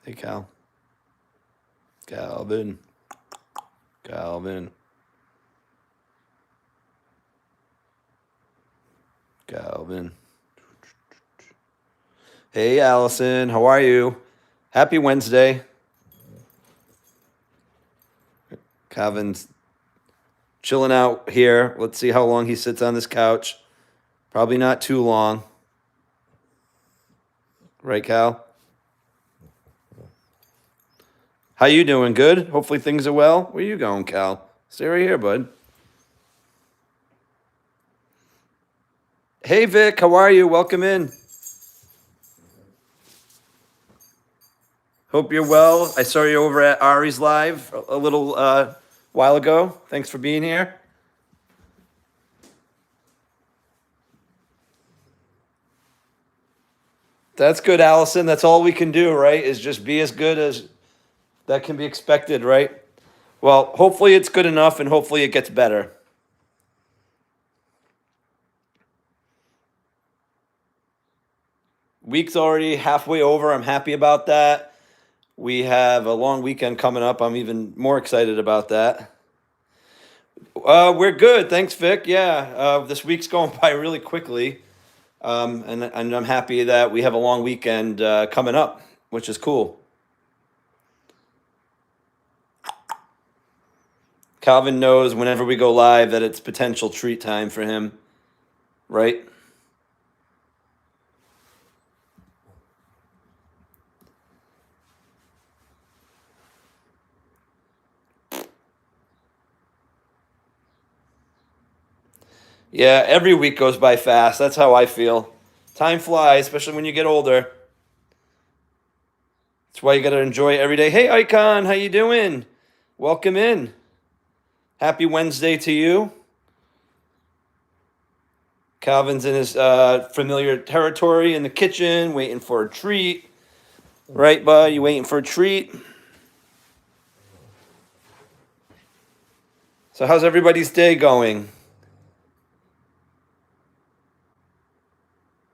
Hey, Cal. Calvin. Calvin. Calvin. Hey, Allison. How are you? Happy Wednesday. Calvin's chilling out here. Let's see how long he sits on this couch. Probably not too long. Right, Cal? How you doing? Good? Hopefully things are well. Where you going, Cal? Stay right here, bud. Hey, Vic. How are you? Welcome in. Hope you're well. I saw you over at Ari's Live a little while ago. Thanks for being here. That's good, Allison. That's all we can do, right? Is just be as good as that can be expected, right? Well, hopefully it's good enough and hopefully it gets better. Week's already halfway over. I'm happy about that. We have a long weekend coming up. I'm even more excited about that. We're good. Thanks, Vic. Yeah, this week's going by really quickly. And I'm happy that we have a long weekend coming up, which is cool. Calvin knows whenever we go live that it's potential treat time for him, right? Yeah, every week goes by fast. That's how I feel. Time flies, especially when you get older. That's why you got to enjoy it every day. Hey, Icon, how you doing? Welcome in. Happy Wednesday to you. Calvin's in his familiar territory in the kitchen, waiting for a treat. Right, bud? You waiting for a treat? So how's everybody's day going?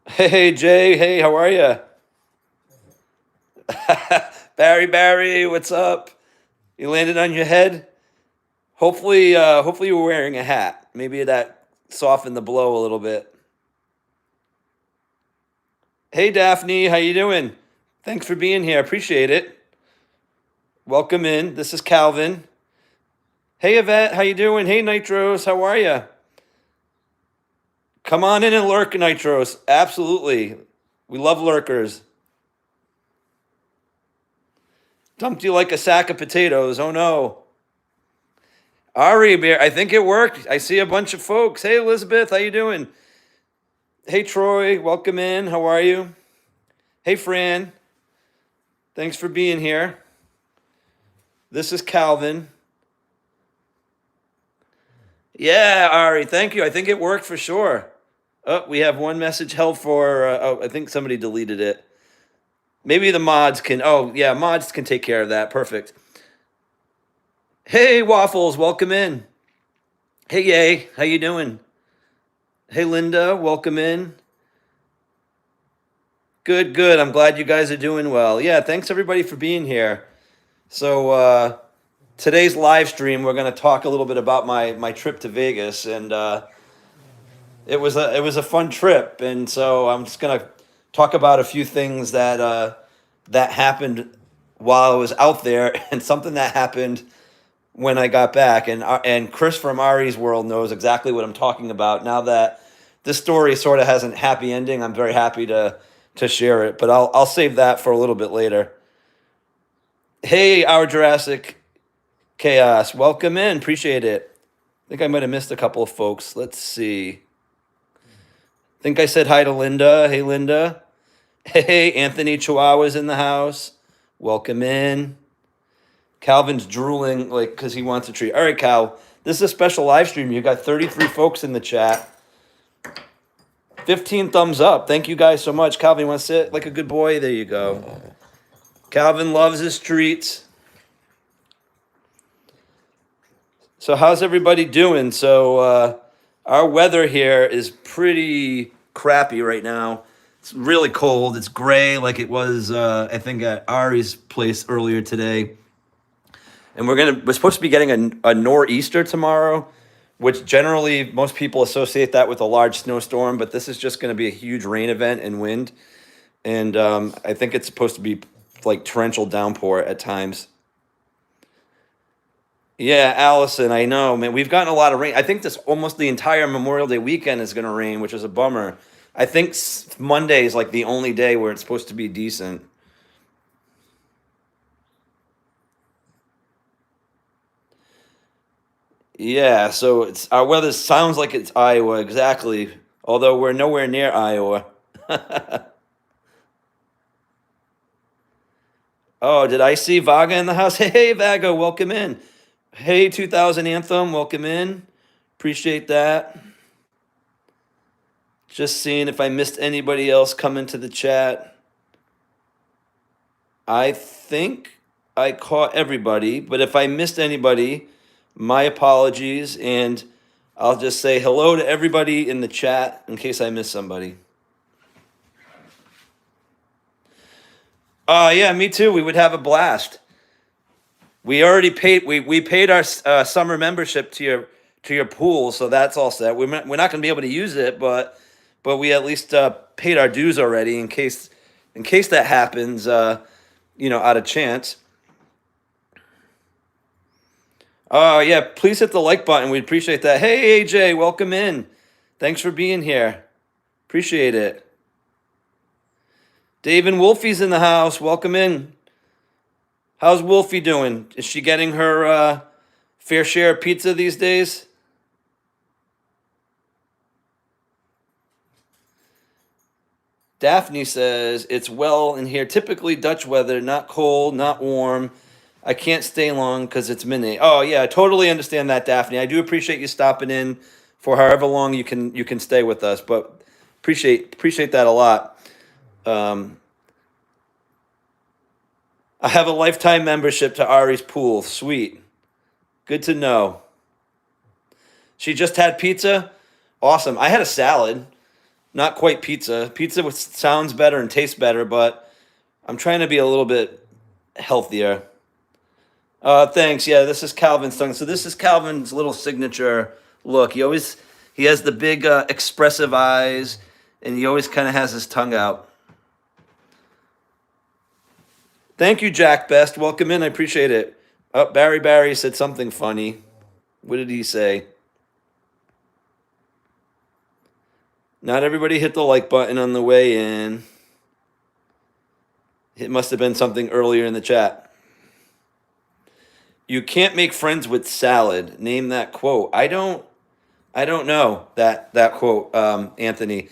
Hey, Jay. Hey, how are you? Barry, what's up? You landed on your head? Hopefully you were wearing a hat. Maybe that softened the blow a little bit. Hey, Daphne, how you doing? Thanks for being here. Appreciate it. Welcome in. This is Calvin. Hey, Yvette, how you doing? Hey, Nitros, how are you? Come on in and lurk, Nitros. Absolutely. We love lurkers. Dumped you like a sack of potatoes. Oh, no. Ari, I think it worked. I see a bunch of folks. Hey, Elizabeth, how you doing? Hey, Troy, welcome in. How are you? Hey, Fran. Thanks for being here. This is Calvin. Yeah, Ari, thank you. I think it worked for sure. Oh, we have one message held for, I think somebody deleted it. Maybe the mods can, oh, yeah, mods can take care of that. Perfect. Hey, Waffles, welcome in. Hey, Yay, how you doing? Hey, Linda, welcome in. Good. I'm glad you guys are doing well. Yeah, thanks everybody for being here. So today's live stream, we're going to talk a little bit about my trip to Vegas, and it was a fun trip. And so I'm just going to talk about a few things that that happened while I was out there, and something that happened when I got back. And Chris from Ari's World knows exactly what I'm talking about. Now that this story sort of has a happy ending, I'm very happy to share it. But I'll save that for a little bit later. Hey, our Jurassic Chaos, welcome in. Appreciate it. I think I might have missed a couple of folks. Let's see. I think I said hi to Linda. Hey, Linda. Hey, Anthony Chihuahua's in the house. Welcome in. Calvin's drooling like because he wants a treat. All right, Cal. This is a special live stream. You got 33 folks in the chat. 15 thumbs up. Thank you guys so much. Calvin, you want to sit like a good boy? There you go. Calvin loves his treats. So how's everybody doing? So our weather here is pretty crappy right now. It's really cold. It's gray like it was, I think, at Ari's place earlier today. And we're supposed to be getting a nor'easter tomorrow, which generally most people associate that with a large snowstorm, but this is just going to be a huge rain event and wind. And I think it's supposed to be like torrential downpour at times. Yeah, Allison, I know, man. We've gotten a lot of rain. I think this almost the entire Memorial Day weekend is going to rain, which is a bummer. I think Monday is like the only day where it's supposed to be decent. Yeah, so it's our weather sounds like it's Iowa exactly, although we're nowhere near Iowa. Oh, did I see Vaga in the house? Hey, Vaga, welcome in. Hey, 2000 Anthem, welcome in. Appreciate that. Just seeing if I missed anybody else come into the chat. I think I caught everybody, but if I missed anybody, my apologies, and I'll just say hello to everybody in the chat in case I missed somebody. Yeah, me too. We would have a blast. We already paid. We paid our summer membership to your pool, so that's all set. We're not going to be able to use it, but we at least paid our dues already in case that happens. Out of chance. Oh yeah, please hit the like button. We'd appreciate that. Hey AJ, welcome in. Thanks for being here. Appreciate it. Dave and Wolfie's in the house. Welcome in. How's Wolfie doing? Is she getting her fair share of pizza these days? Daphne says, it's well in here. Typically Dutch weather, not cold, not warm. I can't stay long because it's midnight. Oh yeah, I totally understand that, Daphne. I do appreciate you stopping in for however long you can stay with us, but appreciate that a lot. I have a lifetime membership to Ari's pool. Sweet. Good to know. She just had pizza? Awesome. I had a salad. Not quite pizza. Pizza sounds better and tastes better, but I'm trying to be a little bit healthier. Thanks. Yeah, this is Calvin's tongue. So this is Calvin's little signature look. He has the big expressive eyes, and he always kind of has his tongue out. Thank you, Jack Best. Welcome in. I appreciate it. Oh, Barry said something funny. What did he say? Not everybody hit the like button on the way in. It must have been something earlier in the chat. You can't make friends with salad. Name that quote. I don't know that quote, Anthony.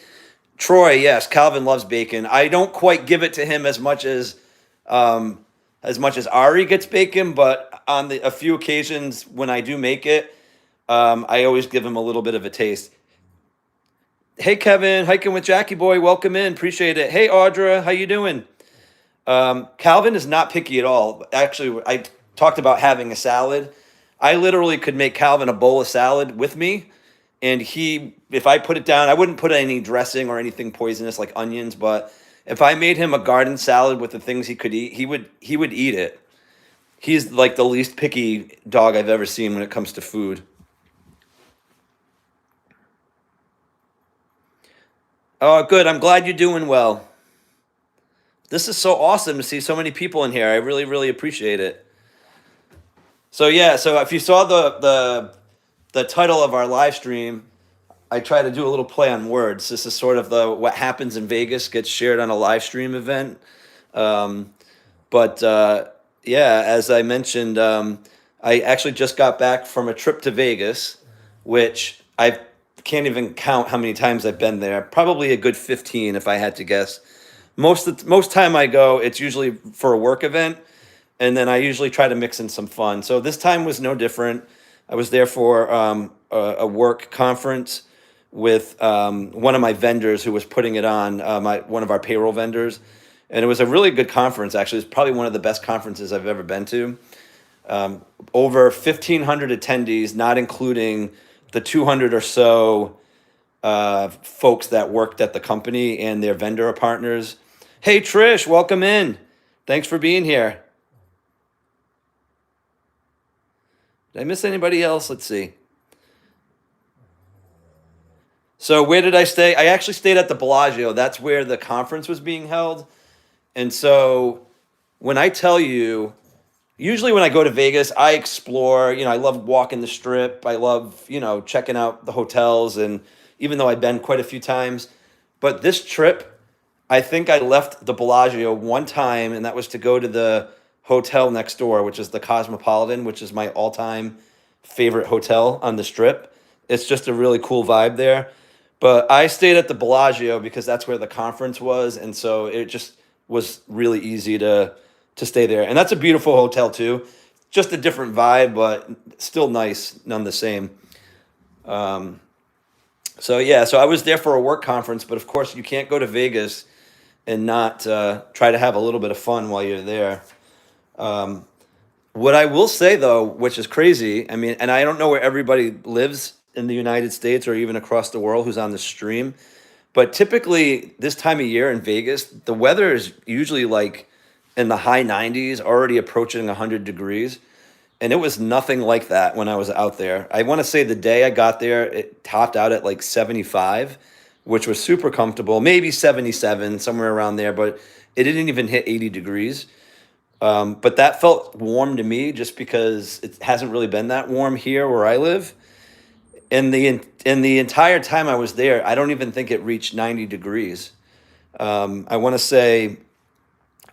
Troy, yes, Calvin loves bacon. I don't quite give it to him as much as Ari gets bacon, but on a few occasions when I do make it, I always give him a little bit of a taste. Hey, Kevin, hiking with Jackie Boy, welcome in, appreciate it. Hey, Audra, how you doing? Calvin is not picky at all. Actually, I talked about having a salad. I literally could make Calvin a bowl of salad with me, and if I put it down, I wouldn't put any dressing or anything poisonous like onions, but if I made him a garden salad with the things he could eat, he would eat it. He's like the least picky dog I've ever seen when it comes to food. Oh, good. I'm glad you're doing well. This is so awesome to see so many people in here. I really, really appreciate it. So yeah, so if you saw the title of our live stream, I try to do a little play on words. This is sort of what happens in Vegas gets shared on a live stream event. Yeah, as I mentioned, I actually just got back from a trip to Vegas, which I can't even count how many times I've been there. Probably a good 15 if I had to guess. Most time I go, it's usually for a work event, and then I usually try to mix in some fun. So this time was no different. I was there for a work conference with one of my vendors who was putting it on, one of our payroll vendors. And it was a really good conference, actually. It's probably one of the best conferences I've ever been to. Over 1,500 attendees, not including the 200 or so folks that worked at the company and their vendor partners. Hey, Trish, welcome in. Thanks for being here. Did I miss anybody else? Let's see. So where did I stay? I actually stayed at the Bellagio. That's where the conference was being held. And so when I tell you, usually when I go to Vegas, I explore, I love walking the strip. I love, checking out the hotels. And even though I've been quite a few times, but this trip, I think I left the Bellagio one time, and that was to go to the hotel next door, which is the Cosmopolitan, which is my all-time favorite hotel on the strip. It's just a really cool vibe there. But I stayed at the Bellagio because that's where the conference was, and so it just was really easy to stay there. And that's a beautiful hotel too. Just a different vibe, but still nice, none the same. So yeah, so I was there for a work conference, but of course you can't go to Vegas and not try to have a little bit of fun while you're there. What I will say though, which is crazy, I mean, and I don't know where everybody lives in the United States or even across the world who's on the stream, but typically this time of year in Vegas, the weather is usually like in the high 90s, already approaching 100 degrees. And it was nothing like that when I was out there. I want to say the day I got there, it topped out at like 75, which was super comfortable, maybe 77, somewhere around there, but it didn't even hit 80 degrees. But that felt warm to me just because it hasn't really been that warm here where I live. In the entire time I was there, I don't even think it reached 90 degrees. I want to say,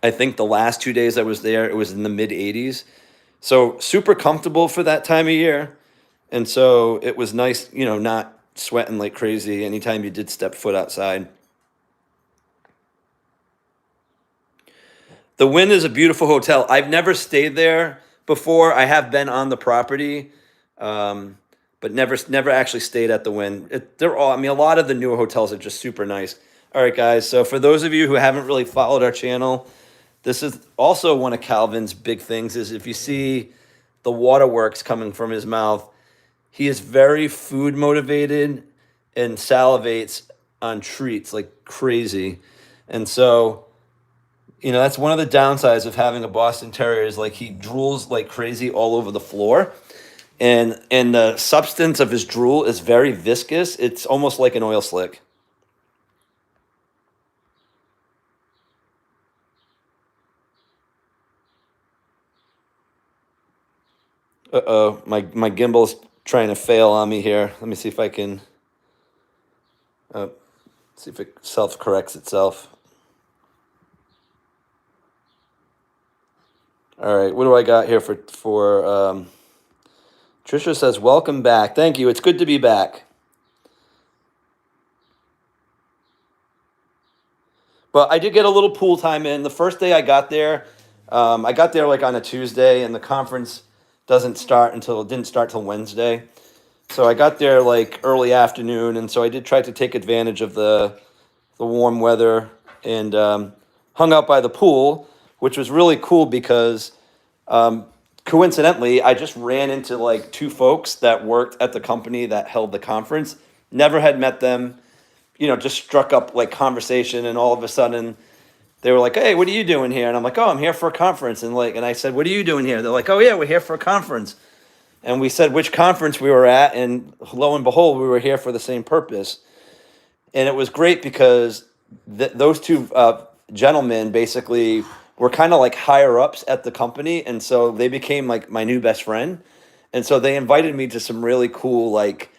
I think the last 2 days I was there, it was in the mid 80s. So super comfortable for that time of year. And so it was nice, not sweating like crazy anytime you did step foot outside. The Wynn is a beautiful hotel. I've never stayed there before. I have been on the property, but never actually stayed at the Wynn. They're all, I mean, a lot of the newer hotels are just super nice. All right, guys. So for those of you who haven't really followed our channel, this is also one of Calvin's big things is if you see the waterworks coming from his mouth, he is very food motivated and salivates on treats like crazy. And so, that's one of the downsides of having a Boston Terrier is like he drools like crazy all over the floor. And the substance of his drool is very viscous. It's almost like an oil slick. Uh-oh, my gimbal's trying to fail on me here. Let me see if I can see if it self-corrects itself. All right, what do I got here for Trisha says, welcome back. Thank you. It's good to be back. But I did get a little pool time in. The first day I got there like on a Tuesday, and the conference didn't start till Wednesday. So I got there like early afternoon, and so I did try to take advantage of the warm weather and hung out by the pool, which was really cool because coincidentally, I just ran into like two folks that worked at the company that held the conference. Never had met them, just struck up like conversation, and all of a sudden they were like, "Hey, what are you doing here?" And I'm like, "Oh, I'm here for a conference." And I said, "What are you doing here?" They're like, "Oh yeah, we're here for a conference." And we said which conference we were at, and lo and behold, we were here for the same purpose. And it was great because those two gentlemen basically were kind of like higher ups at the company, and so they became like my new best friend. And so they invited me to some really cool like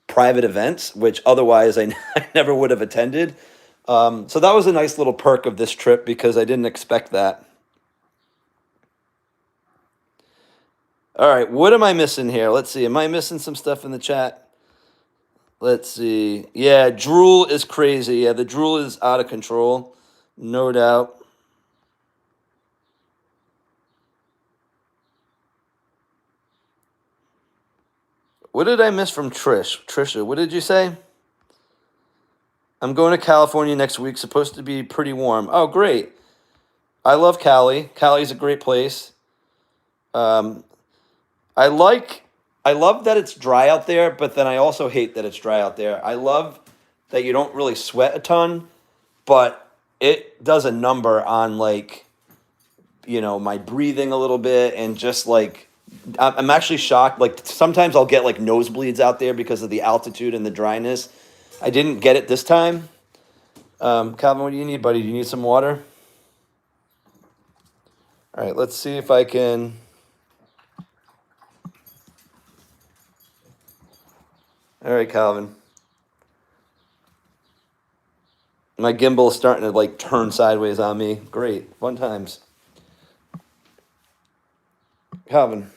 private events, which otherwise I never would have attended. So that was a nice little perk of this trip because I didn't expect that. All right, what am I missing here? Let's see. Am I missing some stuff in the chat? Let's see. Yeah, drool is crazy. Yeah, the drool is out of control, no doubt. What did I miss from Trish? Trisha, what did you say? I'm going to California next week. Supposed to be pretty warm. Oh, great. I love Cali. Cali's a great place. I love that it's dry out there, but then I also hate that it's dry out there. I love that you don't really sweat a ton, but it does a number on like, you know, my breathing a little bit, and just like I'm actually shocked. Like sometimes I'll get like nosebleeds out there because of the altitude and the dryness. I didn't get it this time. Calvin, what do you need, buddy? Do you need some water? All right, let's see if I can. All right, Calvin. My gimbal is starting to like turn sideways on me. Great, fun times. Calvin,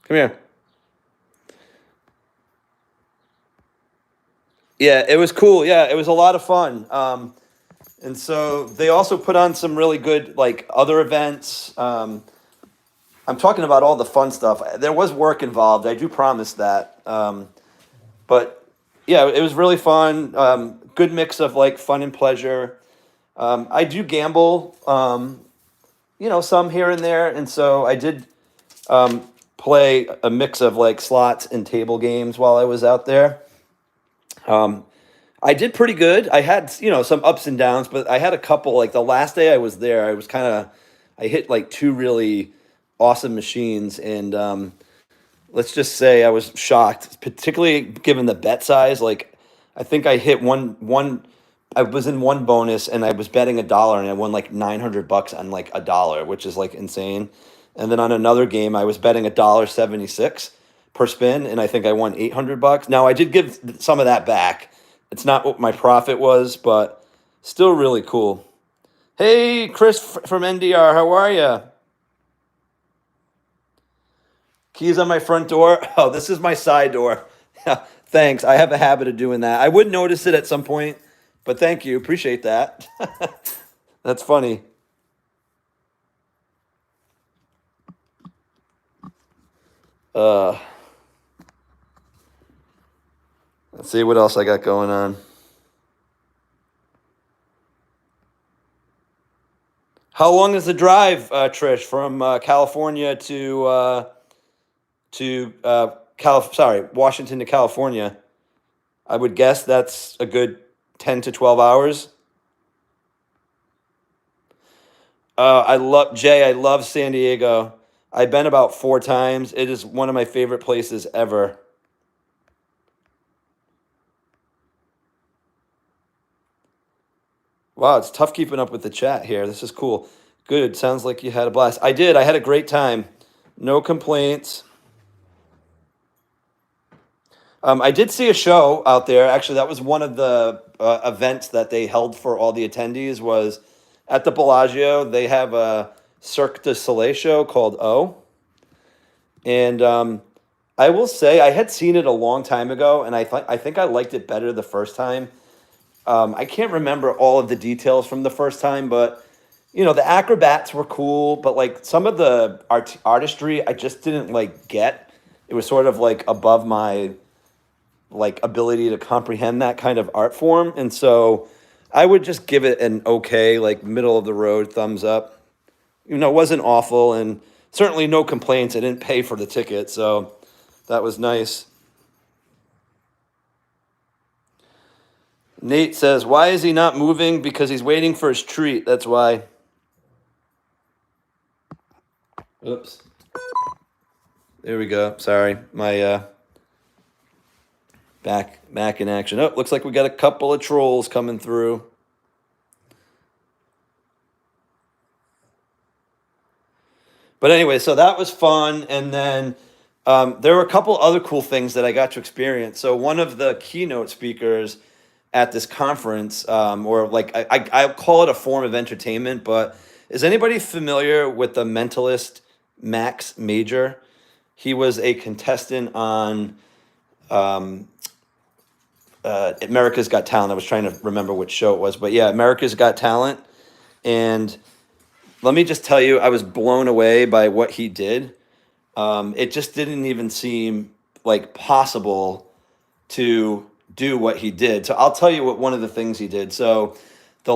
come here. Yeah, it was cool. Yeah, it was a lot of fun. And so they also put on some really good like other events. I'm talking about all the fun stuff. There was work involved. I do promise that. But yeah, it was really fun. Good mix of like fun and pleasure. I do gamble, you know, some here and there, and so I did play a mix of like slots and table games while I was out there. I did pretty good. I had, you know, some ups and downs, but I had a couple. Like the last day I was there, I was kind of, I hit like two really awesome machines, and let's just say I was shocked, particularly given the bet size. Like, I think I hit one. I was in one bonus, and I was betting $1, and I won like $900 on like $1, which is like insane. And then on another game, I was betting $1.76 per spin, and I think I won $800. Now I did give some of that back. It's not what my profit was, but still really cool. Hey, Chris from NDR, how are you? Keys on my front door. Oh, this is my side door. Thanks. I have a habit of doing that. I would notice it at some point, but thank you. Appreciate that. That's funny. Uh, let's see what else I got going on. How long is the drive, Trish, from California to Washington to California? I would guess that's a good 10 to 12 hours. I love San Diego. I've been about 4 times. It is one of my favorite places ever. Wow, it's tough keeping up with the chat here. This is cool. Good. Sounds like you had a blast. I did. I had a great time. No complaints. I did see a show out there. Actually, that was one of the events that they held for all the attendees. Was at the Bellagio. They have a Cirque du Soleil show called O. And I will say I had seen it a long time ago, and I think I liked it better the first time. I can't remember all of the details from the first time, but you know the acrobats were cool, but like some of the artistry I just didn't like get. It was sort of like above my like ability to comprehend that kind of art form, and so I would just give it an okay, like middle of the road thumbs up. You know, it wasn't awful, and certainly no complaints. I didn't pay for the ticket, so that was nice. Nate says, why is he not moving? Because he's waiting for his treat. That's why. Oops. There we go. Sorry. My back in action. Oh, looks like we got a couple of trolls coming through. But anyway, so that was fun. And then there were a couple other cool things that I got to experience. So one of the keynote speakers at this conference, or like I call it a form of entertainment, but is anybody familiar with the mentalist Max Major? He was a contestant on America's Got Talent. I was trying to remember which show it was, but yeah, America's Got Talent. And let me just tell you, I was blown away by what he did. It just didn't even seem like possible to do what he did. So I'll tell you what one of the things he did. So I'm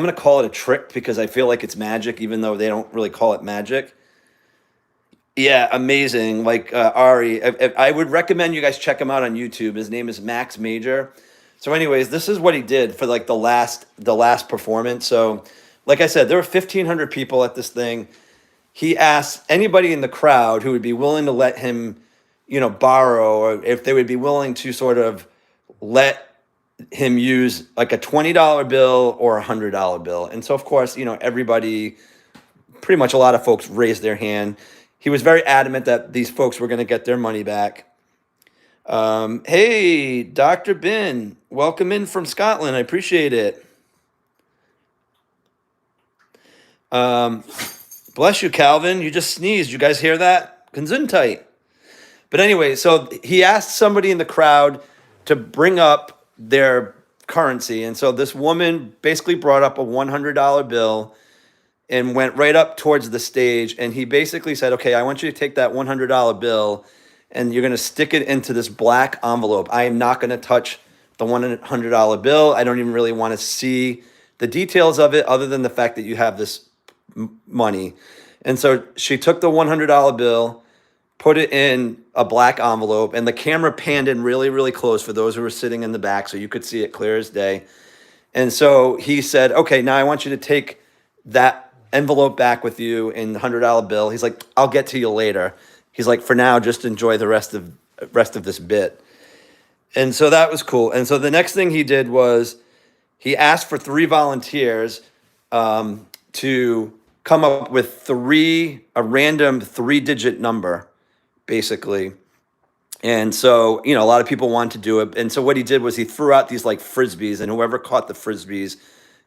going to call it a trick because I feel like it's magic, even though they don't really call it magic. Yeah, amazing. Like Ari, I would recommend you guys check him out on YouTube. His name is Max Major. So, anyways, this is what he did for like the last performance. So, like I said, there were 1,500 people at this thing. He asked anybody in the crowd who would be willing to let him, borrow, or if they would be willing to sort of let him use like a $20 bill or a $100 bill. And so, of course, everybody, pretty much a lot of folks raised their hand. He was very adamant that these folks were going to get their money back. Hey, Dr. Bin, welcome in from Scotland. I appreciate it. Bless you, Calvin. You just sneezed. You guys hear that? Gesundheit. But anyway, so he asked somebody in the crowd to bring up their currency. And so this woman basically brought up a $100 bill and went right up towards the stage. And he basically said, okay, I want you to take that $100 bill and you're going to stick it into this black envelope. I am not going to touch the $100 bill. I don't even really want to see the details of it other than the fact that you have this money. And so she took the $100 bill, put it in a black envelope, and the camera panned in really, really close for those who were sitting in the back so you could see it clear as day. And so he said, okay, now I want you to take that envelope back with you in the $100 bill. He's like, I'll get to you later. He's like, for now, just enjoy the rest of this bit. And so that was cool. And so the next thing he did was he asked for 3 volunteers to come up with a random 3-digit number, basically. And so, a lot of people wanted to do it. And so what he did was he threw out these like frisbees, and whoever caught the frisbees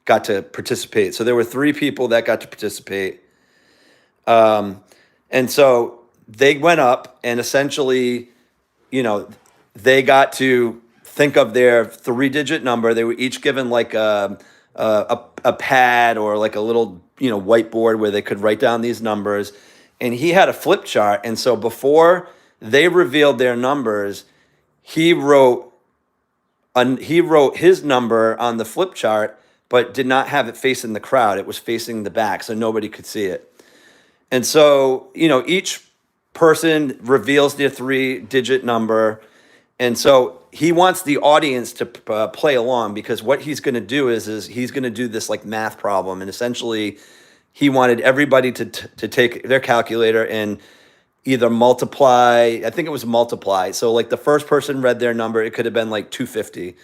got to participate. So there were 3 people that got to participate. And so they went up and essentially, they got to think of their 3-digit number. They were each given like a pad or like a little, whiteboard where they could write down these numbers. And he had a flip chart. And so before they revealed their numbers, he wrote his number on the flip chart, but did not have it facing the crowd. It was facing the back, so nobody could see it. And so, each person reveals their 3-digit number. And so he wants the audience to play along, because what he's going to do is he's going to do this like math problem. And essentially he wanted everybody to take their calculator and either multiply. I think it was multiply. So like the first person read their number, it could have been like 250.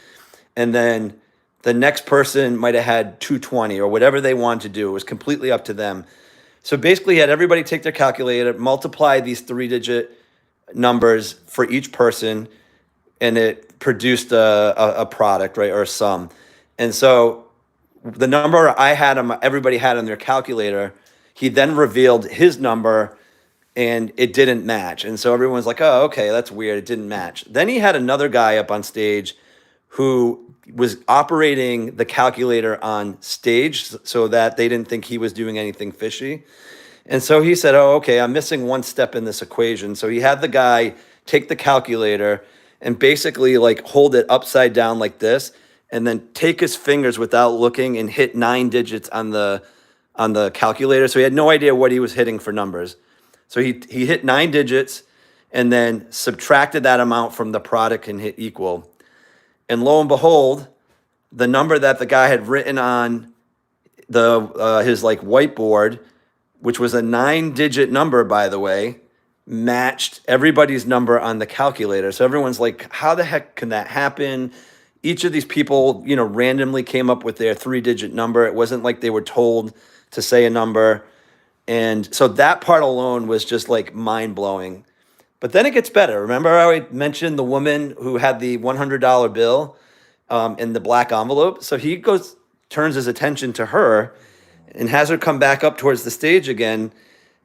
And then the next person might have had 220 or whatever they wanted to do. It was completely up to them. So basically he had everybody take their calculator, multiply these 3-digit numbers for each person, and it produced a product, right, or a sum. And so the number everybody had on their calculator, he then revealed his number, and it didn't match. And so everyone's like, oh, okay, that's weird. It didn't match. Then he had another guy up on stage who was operating the calculator on stage so that they didn't think he was doing anything fishy. And so he said, oh, okay, I'm missing one step in this equation. So he had the guy take the calculator and basically like hold it upside down like this, and then take his fingers without looking and hit 9 digits on the calculator. So he had no idea what he was hitting for numbers. So he hit 9 digits and then subtracted that amount from the product and hit equal. And lo and behold, the number that the guy had written on his like whiteboard, which was a 9-digit number, by the way, matched everybody's number on the calculator. So everyone's like, how the heck can that happen? Each of these people, randomly came up with their 3-digit number. It wasn't like they were told to say a number. And so that part alone was just like mind-blowing. But then it gets better. Remember how I mentioned the woman who had the $100 bill in the black envelope? So he turns his attention to her and has her come back up towards the stage again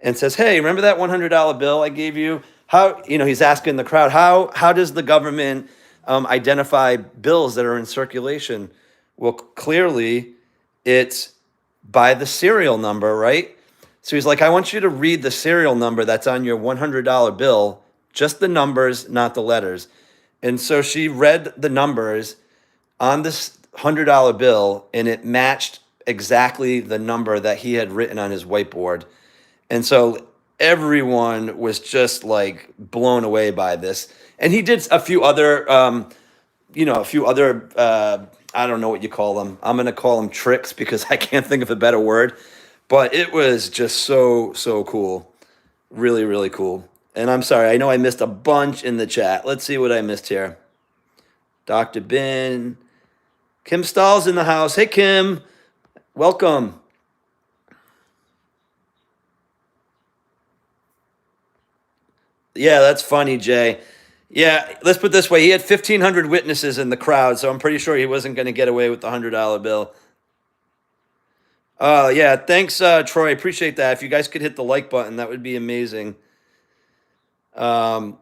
and says, hey, remember that $100 bill I gave you? How, he's asking the crowd, how does the government identify bills that are in circulation? Well, clearly it's by the serial number, right? So he's like, I want you to read the serial number that's on your $100 bill, just the numbers, not the letters. And so she read the numbers on this $100 bill, and it matched exactly the number that he had written on his whiteboard. And so everyone was just like blown away by this. And he did a few other a few other, I don't know what you call them. I'm going to call them tricks because I can't think of a better word. But it was just so, so cool. Really, really cool. And I'm sorry, I know I missed a bunch in the chat. Let's see what I missed here. Dr. Ben. Kim Stahl's in the house. Hey, Kim. Welcome. Yeah, that's funny, Jay. Yeah, let's put it this way. He had 1,500 witnesses in the crowd, so I'm pretty sure he wasn't going to get away with the $100 bill. Yeah, thanks, Troy. Appreciate that. If you guys could hit the like button, that would be amazing. Yeah,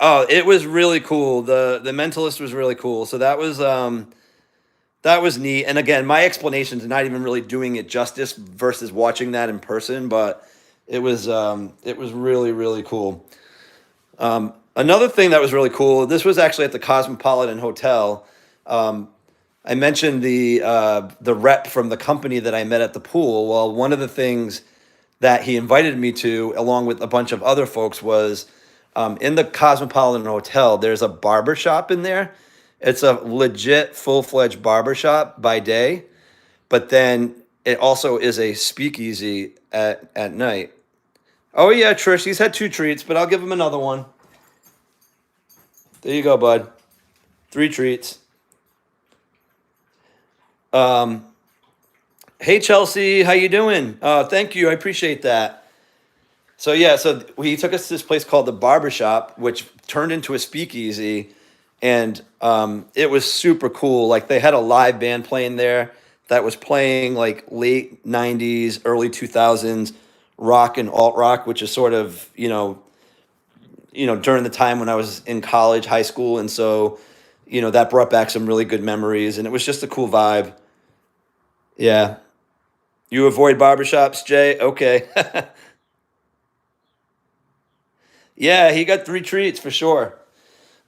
oh, it was really cool. The Mentalist was really cool. So that was neat. And again, my explanation's not even really doing it justice versus watching that in person, but it was really, really cool. Another thing that was really cool, this was actually at the Cosmopolitan Hotel. I mentioned the rep from the company that I met at the pool. Well, one of the things that he invited me to, along with a bunch of other folks, was in the Cosmopolitan Hotel, there's a barber shop in there. It's a legit full-fledged barber shop by day, but then it also is a speakeasy at night. Oh yeah, Trish, he's had 2 treats, but I'll give him another one. There you go, bud. 3 treats. Hey Chelsea, how you doing? Thank you, I appreciate that. So yeah, so he took us to this place called the Barbershop, which turned into a speakeasy, and it was super cool. Like they had a live band playing there that was playing like late '90s, early 2000s rock and alt rock, which is sort of during the time when I was in college, high school, and so that brought back some really good memories, and it was just a cool vibe. Yeah, you avoid barbershops, Jay? Okay. Yeah, he got 3 treats for sure.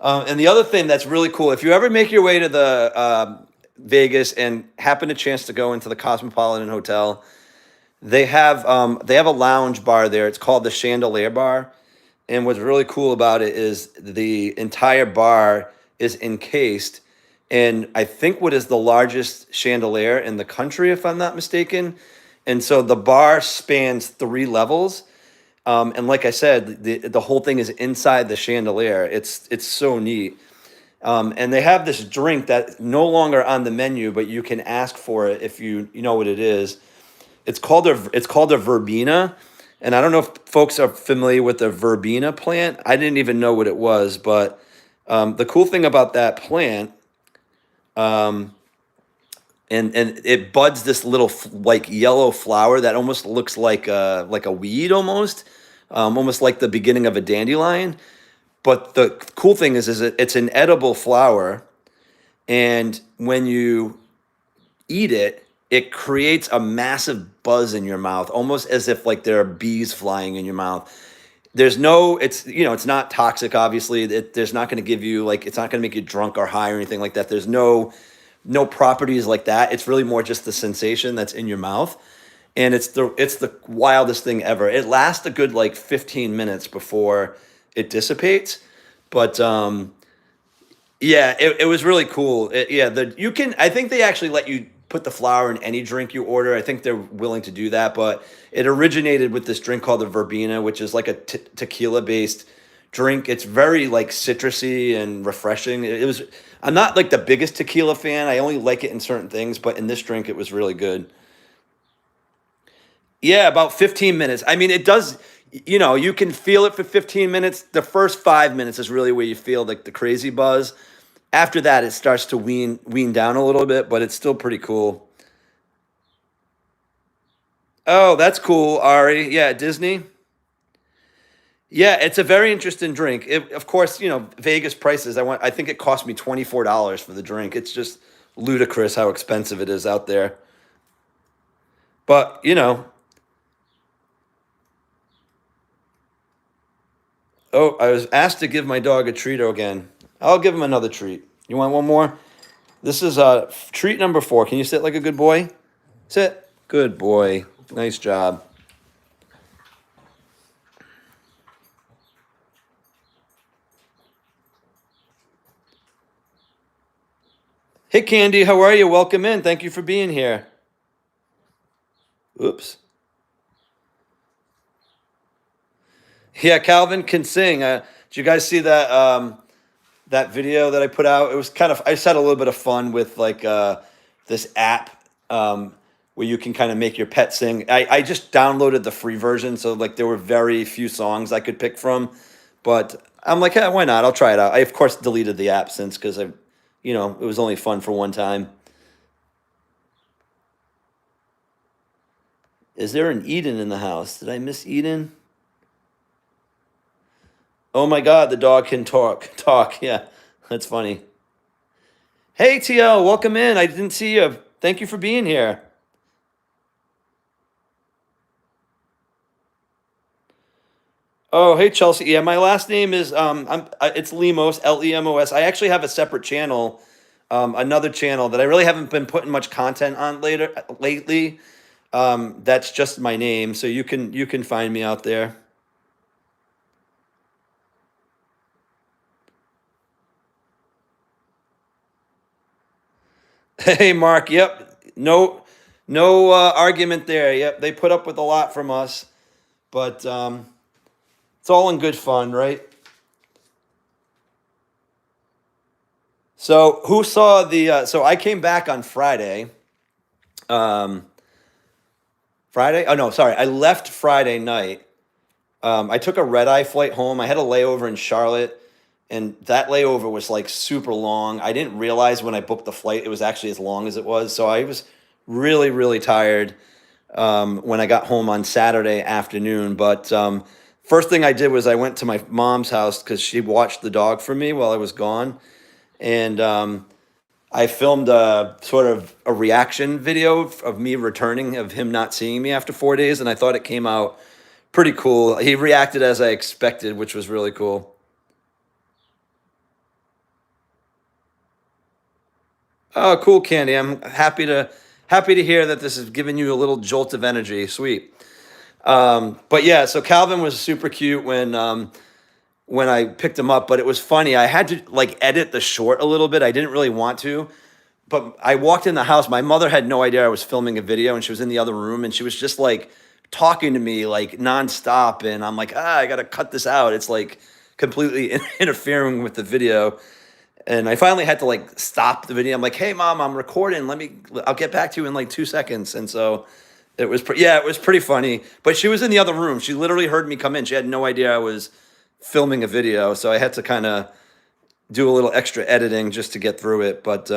And the other thing that's really cool, if you ever make your way to the Vegas and happen a chance to go into the Cosmopolitan Hotel, they have a lounge bar there. It's called the Chandelier Bar. And what's really cool about it is the entire bar is encased in, I think, what is the largest chandelier in the country, if I'm not mistaken. And so the bar spans 3 levels. And like I said, the whole thing is inside the chandelier. It's so neat. And they have this drink that's no longer on the menu, but you can ask for it if you know what it is. It's called a verbena, and I don't know if folks are familiar with the verbena plant. I didn't even know what it was, but the cool thing about that plant, um, and it buds this little like yellow flower that almost looks like a weed almost like the beginning of a dandelion. But the cool thing is it's an edible flower, and when you eat it, it creates a massive buzz in your mouth, almost as if like there are bees flying in your mouth. It's not toxic, obviously. There's not going to give you like, it's not going to make you drunk or high or anything like that. There's no properties like that. It's really more just the sensation that's in your mouth. And it's the wildest thing ever. It lasts a good like 15 minutes before it dissipates. But yeah, it was really cool. I think they actually let you put the flour in any drink you order. I think they're willing to do that, but it originated with this drink called the verbena, which is like a tequila based drink. It's very like citrusy and refreshing. I'm not like the biggest tequila fan. I only like it in certain things, but in this drink it was really good. Yeah, about 15 minutes. I mean, it does, you can feel it for 15 minutes. The first 5 minutes is really where you feel like the crazy buzz. After that, it starts to wean down a little bit, but it's still pretty cool. Oh, that's cool, Ari. Yeah, Disney. Yeah, it's a very interesting drink. Of course, Vegas prices. I think it cost me $24 for the drink. It's just ludicrous how expensive it is out there. But oh, I was asked to give my dog a treat again. I'll give him another treat. You want one more? This is treat number 4. Can you sit like a good boy? Sit. Good boy. Nice job. Hey, Candy, how are you? Welcome in. Thank you for being here. Oops. Yeah, Calvin can sing. Did you guys see that that video that I put out? It was kind of I just had a little bit of fun with like this app where you can kind of make your pet sing. I just downloaded the free version, so like there were very few songs I could pick from, but I'm like, why not? I'll try it out. I of course deleted the app since because it was only fun for one time. Is there an Eden in the house? Did I miss Eden? Oh my God, the dog can talk. Talk, yeah, that's funny. Hey TL, welcome in. I didn't see you. Thank you for being here. Oh, hey Chelsea. Yeah, my last name is it's Lemos, Lemos. I actually have a separate channel, another channel that I really haven't been putting much content on lately. That's just my name, so you can find me out there. Hey Mark, yep. No argument there. Yep, they put up with a lot from us, but it's all in good fun, right? So who saw the? So I came back on Friday. Um, Friday? Oh no, sorry. I left Friday night. I took a red eye flight home. I had a layover in Charlotte, and that layover was like super long. I didn't realize when I booked the flight it was actually as long as it was. So I was really, really tired when I got home on Saturday afternoon. But first thing I did was I went to my mom's house because she watched the dog for me while I was gone, and I filmed a sort of a reaction video of me returning, of him not seeing me after 4 days, and I thought it came out pretty cool. He reacted as I expected, which was really cool. Oh, cool, Candy. I'm happy to hear that this has given you a little jolt of energy. Sweet. But yeah, so Calvin was super cute when I picked him up, but it was funny. I had to like edit the short a little bit. I didn't really want to, but I walked in the house. My mother had no idea I was filming a video, and she was in the other room, and she was just like talking to me like nonstop. And I'm like, I gotta cut this out. It's like completely interfering with the video. And I finally had to like stop the video. I'm like, hey mom, I'm recording. I'll get back to you in like 2 seconds. And so yeah, it was pretty funny. But she was in the other room. She literally heard me come in. She had no idea I was filming a video. So I had to kind of do a little extra editing just to get through it. But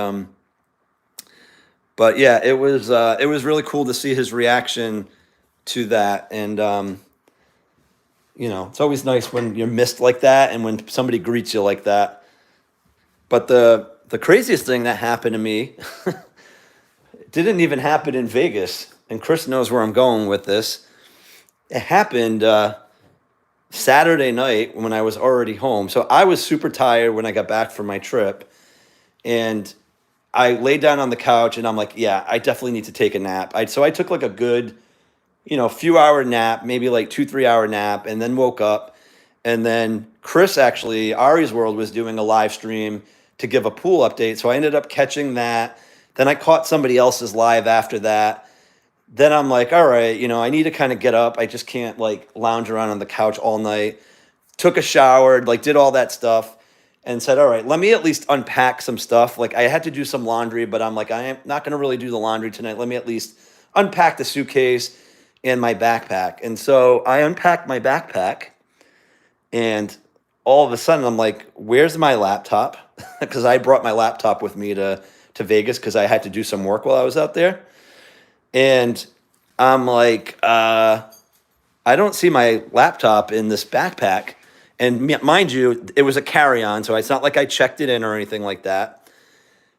yeah, it was really cool to see his reaction to that. And it's always nice when you're missed like that and when somebody greets you like that. But the craziest thing that happened to me didn't even happen in Vegas, and Chris knows where I'm going with this. It happened Saturday night when I was already home. So I was super tired when I got back from my trip, and I laid down on the couch and I'm like, yeah, I definitely need to take a nap. So I took like a good, few hour nap, maybe like 2, 3 hour nap, and then woke up. And then Chris actually, Ari's World, was doing a live stream to give a pool update. So I ended up catching that. Then I caught somebody else's live after that. Then I'm like, all right, I need to kind of get up. I just can't like lounge around on the couch all night. Took a shower, like did all that stuff, and said, all right, let me at least unpack some stuff. Like I had to do some laundry, but I'm like, I am not going to really do the laundry tonight. Let me at least unpack the suitcase and my backpack. And so I unpacked my backpack, and all of a sudden I'm like, where's my laptop? Because I brought my laptop with me to Vegas because I had to do some work while I was out there. And I'm like, I don't see my laptop in this backpack. And mind you, it was a carry-on, so it's not like I checked it in or anything like that.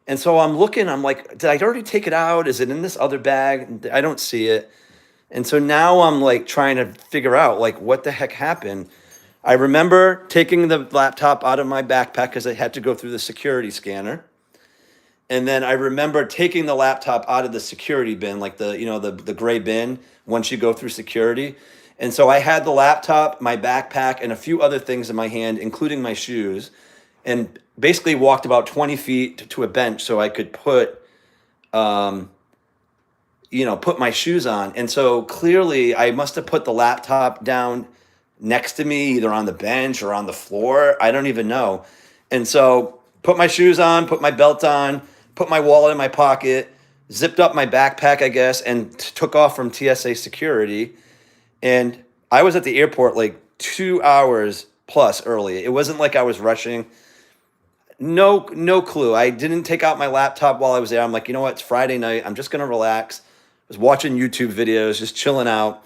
And so I'm looking, I'm like, did I already take it out? Is it in this other bag? I don't see it. And so now I'm like trying to figure out like what the heck happened. I remember taking the laptop out of my backpack because I had to go through the security scanner. And then I remember taking the laptop out of the security bin, like the gray bin, once you go through security. And so I had the laptop, my backpack, and a few other things in my hand, including my shoes. and basically walked about 20 feet to a bench so I could put, put my shoes on. And so clearly I must have put the laptop down next to me, either on the bench or on the floor. I don't even know. And so put my shoes on, put my belt on, put my wallet in my pocket, zipped up my backpack, I guess, and took off from TSA security. And I was at the airport like 2 hours plus early. It wasn't like I was rushing. No clue. I didn't take out my laptop while I was there. I'm like, you know what? It's Friday night. I'm just gonna relax. I was watching YouTube videos, just chilling out.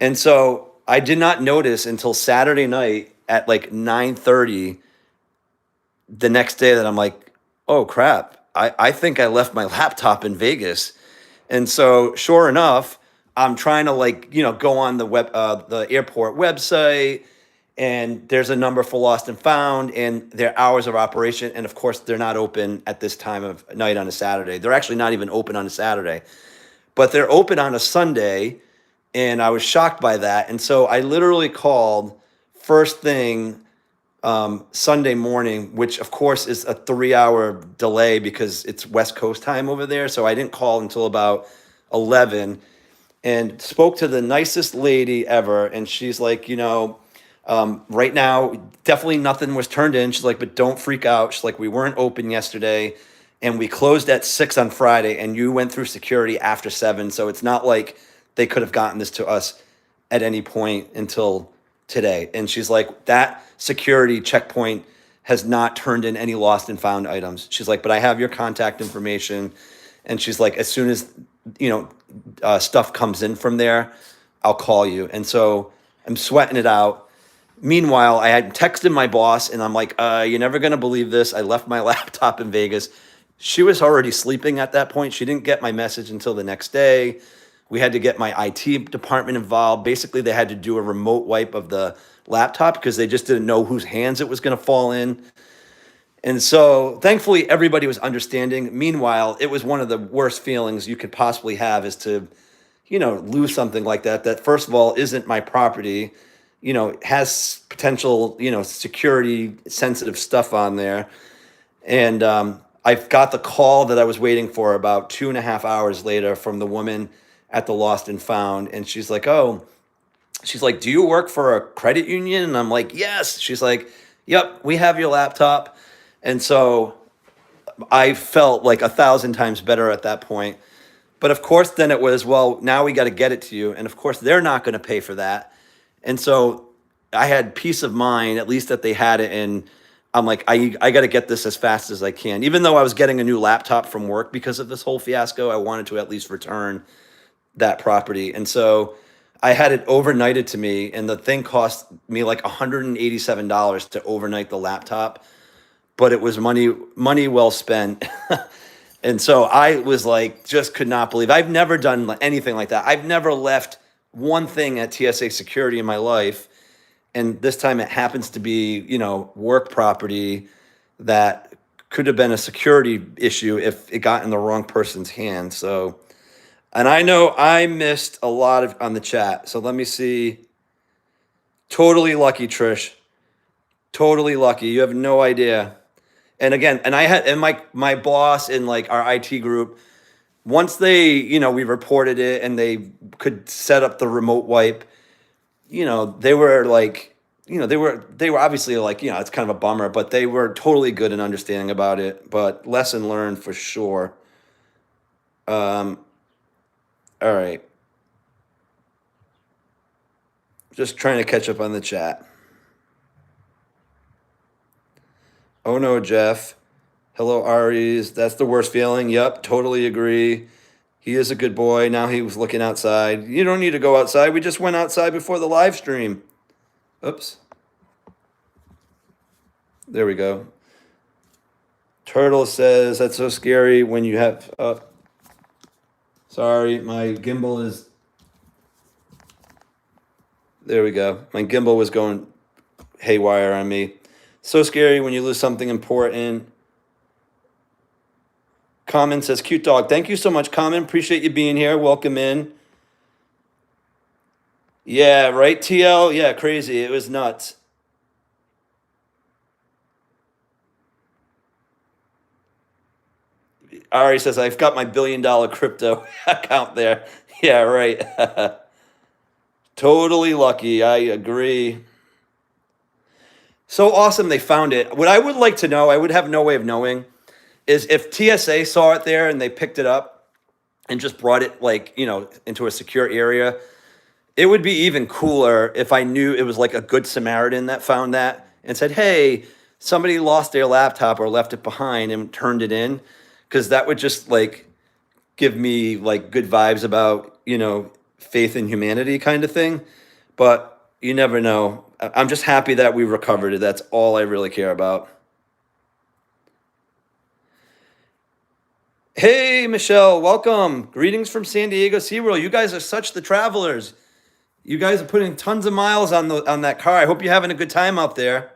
And so I did not notice until Saturday night at like 9:30 the next day that I'm like, oh crap. I think I left my laptop in Vegas. And so sure enough, I'm trying to go on the airport website, and there's a number for lost and found and their hours of operation. And of course, they're not open at this time of night on a Saturday. They're actually not even open on a Saturday, but they're open on a Sunday. And I was shocked by that. And so I literally called first thing Sunday morning, which of course is a 3 hour delay because it's West Coast time over there. So I didn't call until about 11, and spoke to the nicest lady ever. And she's like, right now, definitely nothing was turned in. She's like, but don't freak out. She's like, we weren't open yesterday and we closed at 6 on Friday, and you went through security after 7. So it's not like they could have gotten this to us at any point until today. And she's like, that security checkpoint has not turned in any lost and found items. She's like, but I have your contact information. And she's like, as soon as, stuff comes in from there, I'll call you. And so I'm sweating it out. Meanwhile, I had texted my boss, and I'm like, you're never going to believe this. I left my laptop in Vegas. She was already sleeping at that point. She didn't get my message until the next day. We had to get my IT department involved. Basically, they had to do a remote wipe of the laptop because they just didn't know whose hands it was going to fall in. And so thankfully, everybody was understanding. Meanwhile, it was one of the worst feelings you could possibly have, is to, lose something like that. That, first of all, isn't my property, has potential, security sensitive stuff on there. And I got the call that I was waiting for about 2.5 hours later from the woman at the Lost and Found. And she's like, do you work for a credit union? And I'm like, yes. She's like, yep, we have your laptop. And so I felt like 1,000 times better at that point. But of course, then it was, well, now we got to get it to you. And of course, they're not going to pay for that. And so I had peace of mind, at least that they had it. And I'm like, I got to get this as fast as I can. Even though I was getting a new laptop from work because of this whole fiasco, I wanted to at least return that property. And so I had it overnighted to me, and the thing cost me like $187 to overnight the laptop, but it was money well spent. And so I was like, just could not believe. I've never done anything like that. I've never left one thing at TSA security in my life. And this time it happens to be, work property that could have been a security issue if it got in the wrong person's hands. So, and I know I missed a lot on the chat. So let me see. Totally lucky, Trish. Totally lucky. You have no idea. And again, and my boss in like our IT group, once they, we reported it and they could set up the remote wipe, they were like, they were obviously like, it's kind of a bummer, but they were totally good and understanding about it. But lesson learned for sure. All right. Just trying to catch up on the chat. Oh no, Jeff. Hello, Aries. That's the worst feeling. Yep, totally agree. He is a good boy. Now he was looking outside. You don't need to go outside. We just went outside before the live stream. Oops. There we go. Turtle says, that's so scary when you have... sorry, my gimbal is... There we go. My gimbal was going haywire on me. So scary when you lose something important. Common says, cute dog. Thank you so much, Common. Appreciate you being here. Welcome in. Yeah, right, TL? Yeah, crazy. It was nuts. Ari says, I've got my $1 billion crypto account there. Yeah, right. Totally lucky. I agree. So awesome they found it. What I would like to know, I would have no way of knowing, is if TSA saw it there and they picked it up and just brought it like, into a secure area. It would be even cooler if I knew it was like a good Samaritan that found that and said, hey, somebody lost their laptop or left it behind and turned it in. Because that would just like give me like good vibes about, faith in humanity kind of thing. But you never know. I'm just happy that we recovered it. That's all I really care about. Hey, Michelle, welcome. Greetings from San Diego SeaWorld. You guys are such the travelers. You guys are putting tons of miles on that car. I hope you're having a good time out there.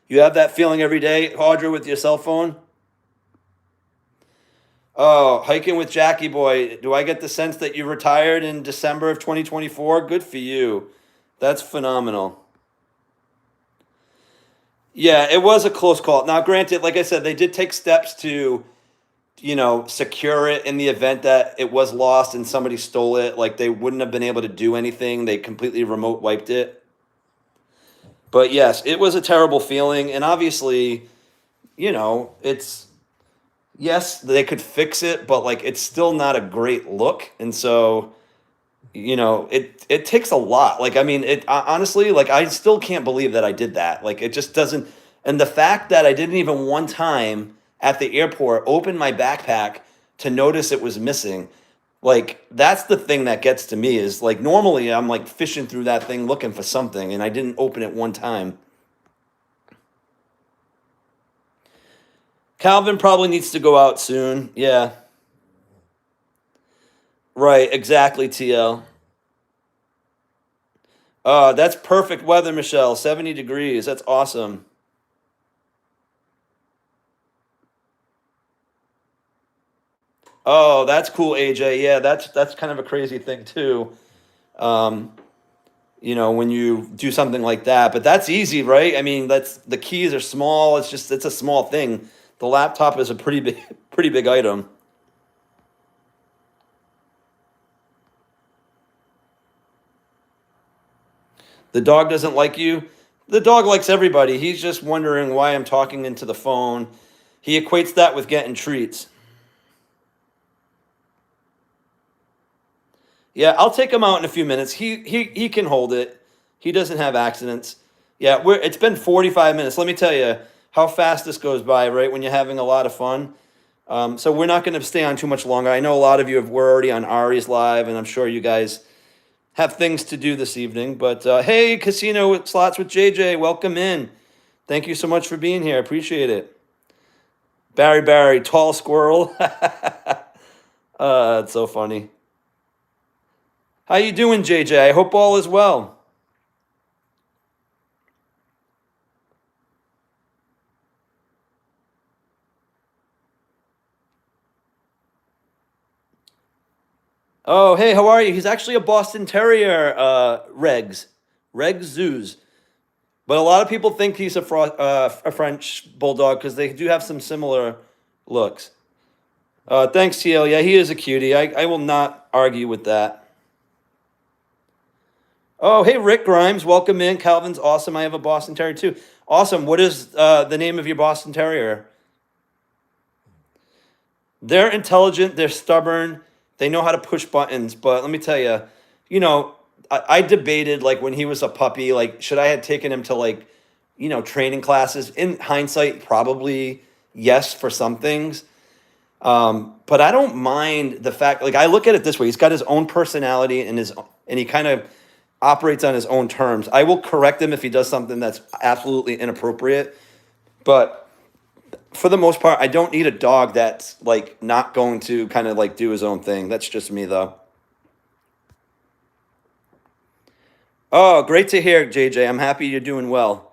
You have that feeling every day, Audra, with your cell phone? Oh, hiking with Jackie Boy. Do I get the sense that you retired in December of 2024? Good for you. That's phenomenal. Yeah, it was a close call. Now, granted, like I said, they did take steps to, secure it in the event that it was lost and somebody stole it. Like they wouldn't have been able to do anything. They completely remote wiped it. But yes, it was a terrible feeling. And obviously, it's, yes, they could fix it, but like it's still not a great look. And so, it takes a lot. Like, I mean, honestly, like I still can't believe that I did that. Like it just doesn't. And the fact that I didn't even one time at the airport open my backpack to notice it was missing, like that's the thing that gets to me is like normally I'm like fishing through that thing looking for something and I didn't open it one time. Calvin probably needs to go out soon. Yeah. Right, exactly, TL. That's perfect weather, Michelle. 70 degrees. That's awesome. Oh, that's cool, AJ. Yeah, that's kind of a crazy thing too. Um, when you do something like that, but that's easy, right? I mean, that's the keys are small. It's a small thing. The laptop is a pretty big pretty big item. The dog doesn't like you. The dog likes everybody. He's just wondering why I'm talking into the phone. He equates that with getting treats. Yeah, I'll take him out in a few minutes. He can hold it. He doesn't have accidents. Yeah, it's been 45 minutes. Let me tell you how fast this goes by, right? When you're having a lot of fun. So we're not going to stay on too much longer. I know a lot of you were already on Ari's live, and I'm sure you guys have things to do this evening. But hey, Casino Slots with JJ, welcome in. Thank you so much for being here. I appreciate it. Barry, tall squirrel. It's so funny. How you doing, JJ? I hope all is well. Oh, hey, how are you? He's actually a Boston Terrier, Regs Zoos. But a lot of people think he's a French bulldog because they do have some similar looks. Thanks, TL. Yeah, he is a cutie. I will not argue with that. Oh, hey, Rick Grimes, welcome in. Calvin's awesome. I have a Boston Terrier too. Awesome. What is the name of your Boston Terrier? They're intelligent. They're stubborn. They know how to push buttons. But let me tell you, I debated like when he was a puppy, like should I have taken him to like, training classes? In hindsight, probably yes for some things. But I don't mind the fact, like I look at it this way: he's got his own personality and he kind of operates on his own terms. I will correct him if he does something that's absolutely inappropriate, but for the most part, I don't need a dog that's like not going to kind of like do his own thing. That's just me though. Oh, great to hear, JJ. I'm happy you're doing well.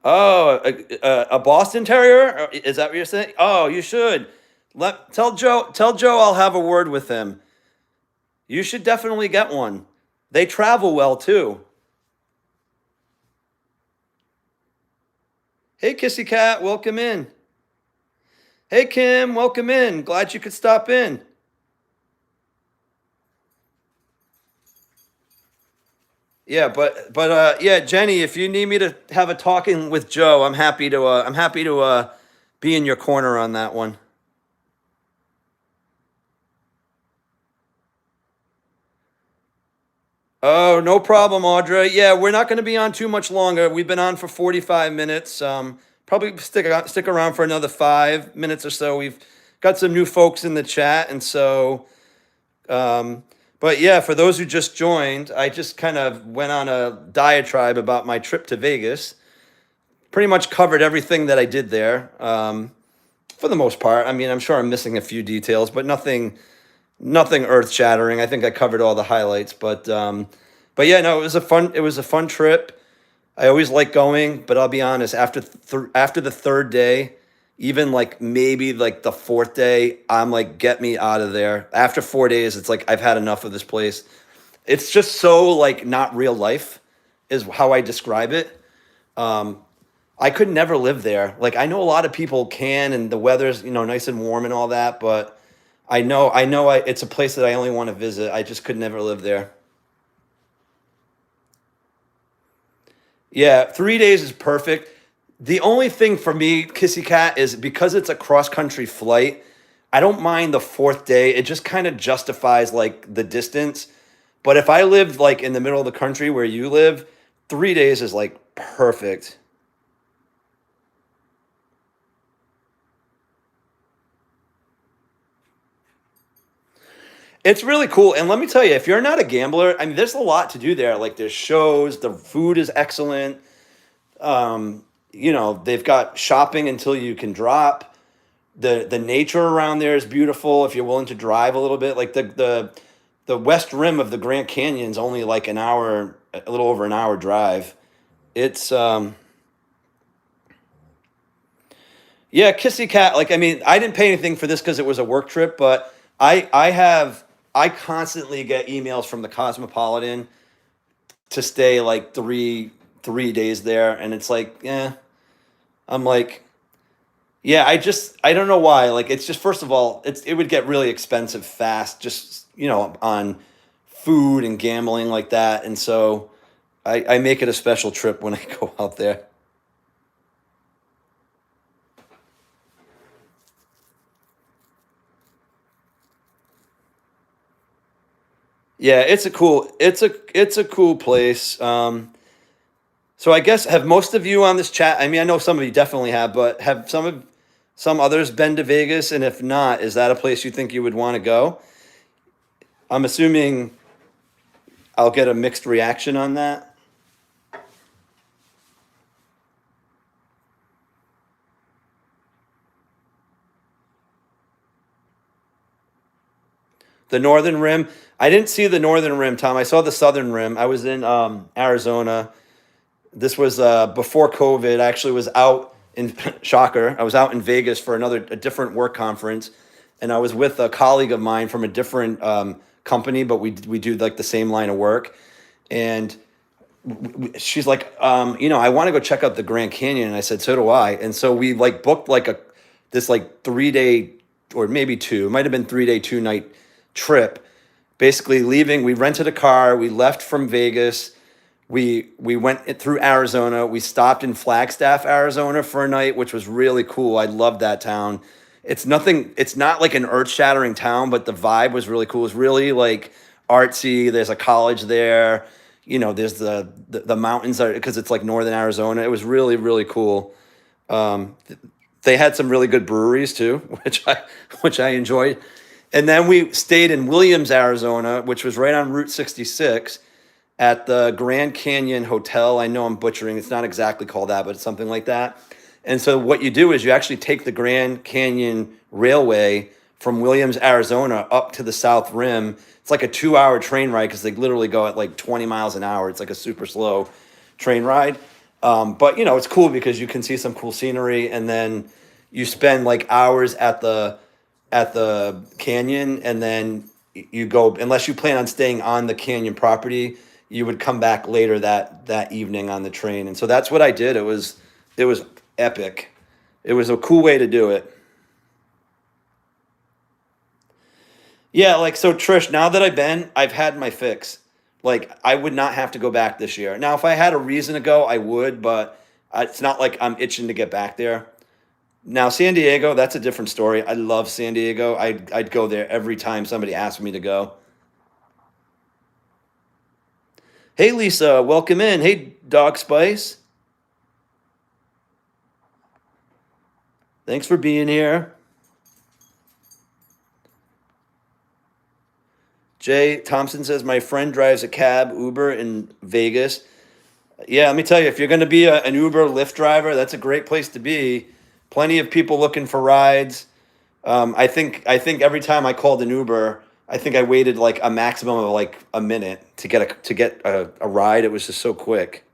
Oh, a Boston Terrier? Is that what you're saying? Oh, you should. Tell Joe I'll have a word with him. You should definitely get one. They travel well too. Hey, Kissy Cat, welcome in. Hey, Kim, welcome in. Glad you could stop in. Yeah, yeah, Jenny, if you need me to have a talking with Joe, I'm happy to be in your corner on that one. Oh, no problem, Audra. Yeah, we're not going to be on too much longer. We've been on for 45 minutes. Probably stick around for another 5 minutes or so. We've got some new folks in the chat, and so but yeah, for those who just joined, I just kind of went on a diatribe about my trip to Vegas. Pretty much covered everything that I did there, for the most part. I mean, I'm sure I'm missing a few details, but nothing earth shattering. I think I covered all the highlights, but yeah, no, it was a fun trip. I always like going, but I'll be honest, after the third day, even like maybe like the fourth day, I'm like, get me out of there. After 4 days, it's like I've had enough of this place. It's just so like not real life, is how I describe it. I could never live there. Like I know a lot of people can, and the weather's nice and warm and all that, but it's a place that I only want to visit. I just could never live there. Yeah, 3 days is perfect. The only thing for me, Kissy Cat, is because it's a cross country flight, I don't mind the fourth day. It just kind of justifies like the distance. But if I lived like in the middle of the country where you live, 3 days is like perfect. It's really cool. And let me tell you, if you're not a gambler, I mean, there's a lot to do there. Like there's shows, the food is excellent. They've got shopping until you can drop. The nature around there is beautiful if you're willing to drive a little bit. Like the west rim of the Grand Canyon's only like an hour, a little over an hour drive. It's Yeah, Kissy Cat. Like, I mean, I didn't pay anything for this because it was a work trip, but I constantly get emails from the Cosmopolitan to stay like three days there, and it's like, yeah, I'm like, yeah, I don't know why. Like, it's just first of all, it would get really expensive fast, just on food and gambling like that, and so I make it a special trip when I go out there. Yeah, it's a cool place. So I guess have most of you on this chat? I mean, I know some of you definitely have, but have some others been to Vegas? And if not, is that a place you think you would want to go? I'm assuming I'll get a mixed reaction on that. The Northern Rim. I didn't see the Northern Rim, Tom. I saw the Southern Rim. I was in Arizona. This was before COVID. I actually was out in shocker. I was out in Vegas for a different work conference, and I was with a colleague of mine from a different company, but we do like the same line of work. And she's like, I want to go check out the Grand Canyon, and I said, so do I. And so we like booked like this like 3 day or maybe two, it might have been 3 day 2 night trip. Basically leaving, we rented a car, we left from Vegas. We went through Arizona. We stopped in Flagstaff, Arizona for a night, which was really cool. I loved that town. It's not like an earth-shattering town, but the vibe was really cool. It was really like artsy. There's a college there. There's the mountains because it's like northern Arizona. It was really, really cool. They had some really good breweries too, which I enjoyed. And then we stayed in Williams, Arizona, which was right on Route 66 at the Grand Canyon Hotel. I know I'm butchering. It's not exactly called that, but it's something like that. And so what you do is you actually take the Grand Canyon Railway from Williams, Arizona up to the South Rim. It's like a 2 hour train ride because they literally go at like 20 miles an hour. It's like a super slow train ride. But it's cool because you can see some cool scenery, and then you spend like hours at at the canyon, and then you go, unless you plan on staying on the canyon property, you would come back later that evening on the train. And so that's what I did. It was epic. It was a cool way to do it. Yeah, like, so Trish, now that I've had my fix. Like, I would not have to go back this year. Now, if I had a reason to go, I would, but it's not like I'm itching to get back there. Now, San Diego, that's a different story. I love San Diego. I'd go there every time somebody asked me to go. Hey, Lisa, welcome in. Hey, Dog Spice. Thanks for being here. Jay Thompson says, my friend drives a cab, Uber in Vegas. Yeah, let me tell you, if you're going to be an Uber Lyft driver, that's a great place to be. Plenty of people looking for rides. I think every time I called an Uber, I think I waited like a maximum of like a minute to get a ride. It was just so quick.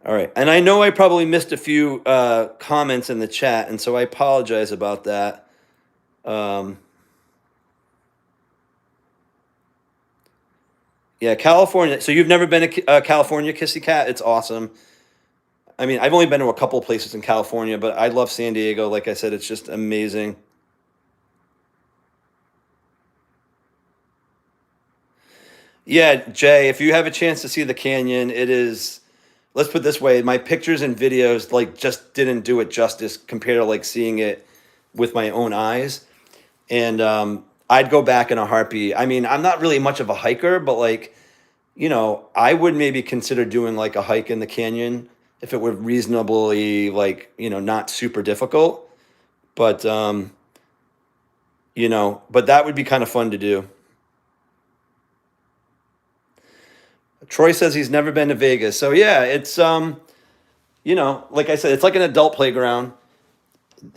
All right, and I know I probably missed a few comments in the chat, and so I apologize about that. Yeah, California. So you've never been to California, Kissy Cat? It's awesome. I mean, I've only been to a couple of places in California, but I love San Diego. Like I said, it's just amazing. Yeah, Jay, if you have a chance to see the canyon, it is, let's put it this way, my pictures and videos like just didn't do it justice compared to like seeing it with my own eyes. And I'd go back in a heartbeat. I mean, I'm not really much of a hiker, but like, I would maybe consider doing like a hike in the canyon if it were reasonably like, not super difficult. But but that would be kind of fun to do. Troy says he's never been to Vegas. So yeah, it's like I said, it's like an adult playground.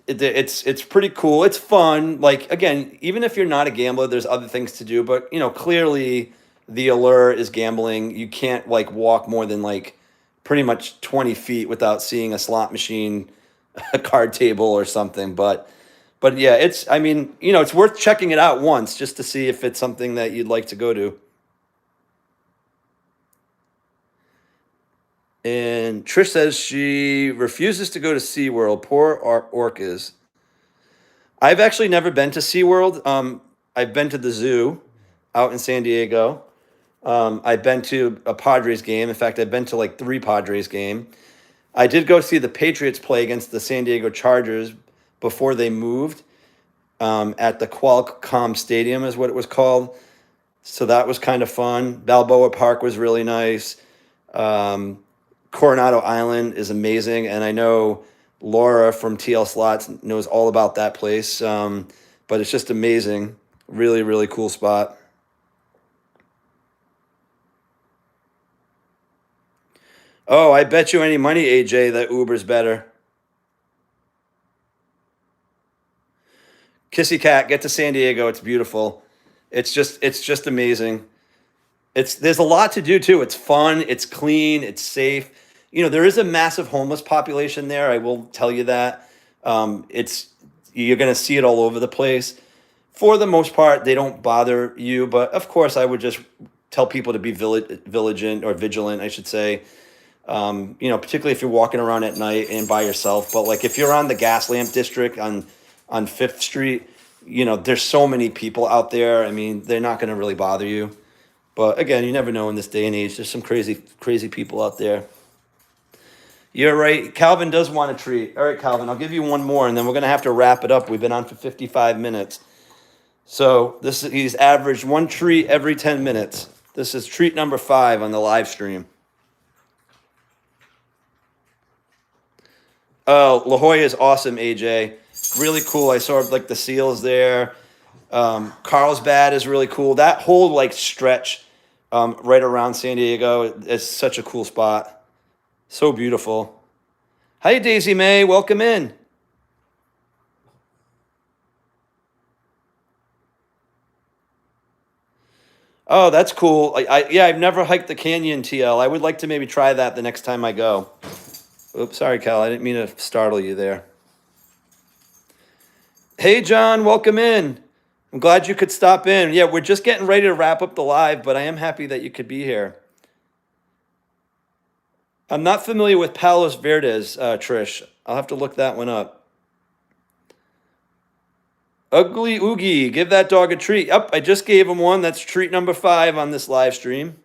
It's pretty cool. It's fun. Like, again, even if you're not a gambler, there's other things to do. But clearly, the allure is gambling. You can't like walk more than like pretty much 20 feet without seeing a slot machine, a card table, or something. But yeah, I mean, it's worth checking it out once just to see if it's something that you'd like to go to. And Trish says she refuses to go to SeaWorld. Poor orcas. I've actually never been to SeaWorld. I've been to the zoo out in San Diego. I've been to a Padres game. In fact, I've been to like 3 Padres game. I did go see the Patriots play against the San Diego Chargers before they moved at the Qualcomm Stadium is what it was called. So that was kind of fun. Balboa Park was really nice. Coronado Island is amazing, and I know Laura from TL Slots knows all about that place. But it's just amazing. Really, really cool spot. Oh, I bet you any money, AJ, that Uber's better. Kissy Cat, get to San Diego. It's beautiful. It's just amazing. There's a lot to do too. It's fun, it's clean, it's safe. There is a massive homeless population there. I will tell you that. You're going to see it all over the place. For the most part, they don't bother you, but of course, I would just tell people to be vigilant, I should say. Particularly if you're walking around at night and by yourself. But like if you're on the Gaslamp District on 5th Street, there's so many people out there. I mean, they're not going to really bother you. But again, you never know in this day and age. There's some crazy, crazy people out there. You're right. Calvin does want a treat. All right, Calvin, I'll give you one more, and then we're going to have to wrap it up. We've been on for 55 minutes. So he's averaged 1 treat every 10 minutes. This is treat number 5 on the live stream. Oh, La Jolla is awesome, AJ. Really cool. I saw like the seals there. Carlsbad is really cool. That whole like stretch right around San Diego is such a cool spot. So beautiful. Hi, Daisy May. Welcome in. Oh, that's cool. I've never hiked the canyon, TL. I would like to maybe try that the next time I go. Oops, sorry, Cal. I didn't mean to startle you there. Hey, John, welcome in. I'm glad you could stop in. Yeah, we're just getting ready to wrap up the live, but I am happy that you could be here. I'm not familiar with Palos Verdes, Trish. I'll have to look that one up. Ugly Oogie, give that dog a treat. Yep, I just gave him one. That's treat number 5 on this live stream.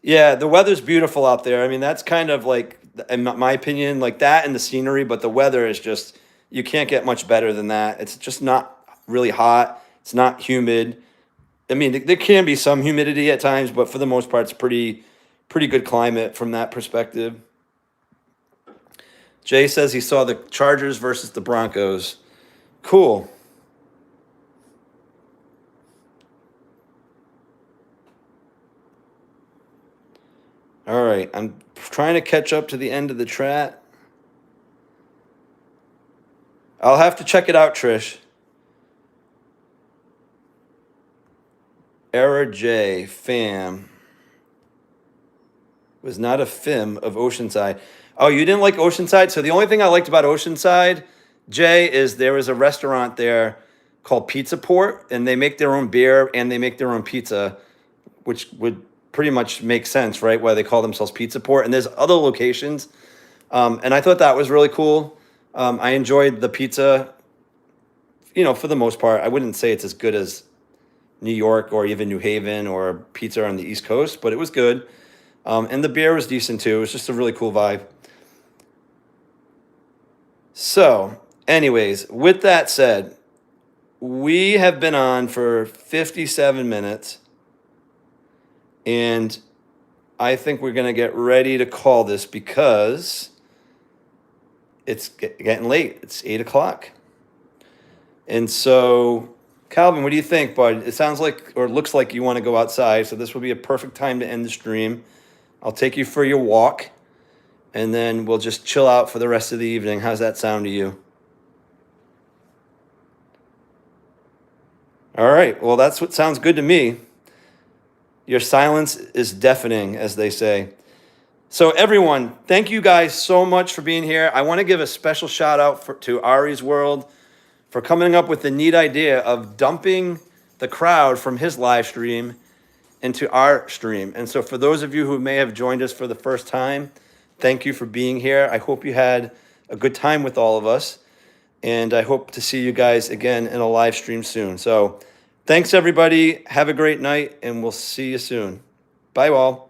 Yeah, the weather's beautiful out there. I mean, that's kind of like, in my opinion, like that and the scenery, but the weather is just, you can't get much better than that. It's just not really hot. It's not humid. I mean, there can be some humidity at times, but for the most part, it's pretty good climate from that perspective. Jay says he saw the Chargers versus the Broncos. Cool. All right, I'm trying to catch up to the end of the chat. I'll have to check it out, Trish. Era J, fam. Was not a fim of Oceanside. Oh, you didn't like Oceanside? So the only thing I liked about Oceanside, Jay, is there was a restaurant there called Pizza Port, and they make their own beer and they make their own pizza, which would pretty much make sense, right? Why they call themselves Pizza Port. And there's other locations. And I thought that was really cool. I enjoyed the pizza, for the most part. I wouldn't say it's as good as New York or even New Haven or pizza on the East Coast, but it was good. And the beer was decent too. It was just a really cool vibe. So, anyways, with that said, we have been on for 57 minutes. And I think we're going to get ready to call this because it's getting late. It's 8 o'clock. And so, Calvin, what do you think, bud? It sounds like, or looks like you want to go outside. So this will be a perfect time to end the stream. I'll take you for your walk, and then we'll just chill out for the rest of the evening. How's that sound to you? All right. Well, that's what sounds good to me. Your silence is deafening, as they say. So everyone, thank you guys so much for being here. I want to give a special shout out to Ari's World for coming up with the neat idea of dumping the crowd from his live stream into our stream. And so for those of you who may have joined us for the first time, thank you for being here. I hope you had a good time with all of us. And I hope to see you guys again in a live stream soon. So thanks, everybody. Have a great night, and we'll see you soon. Bye, all.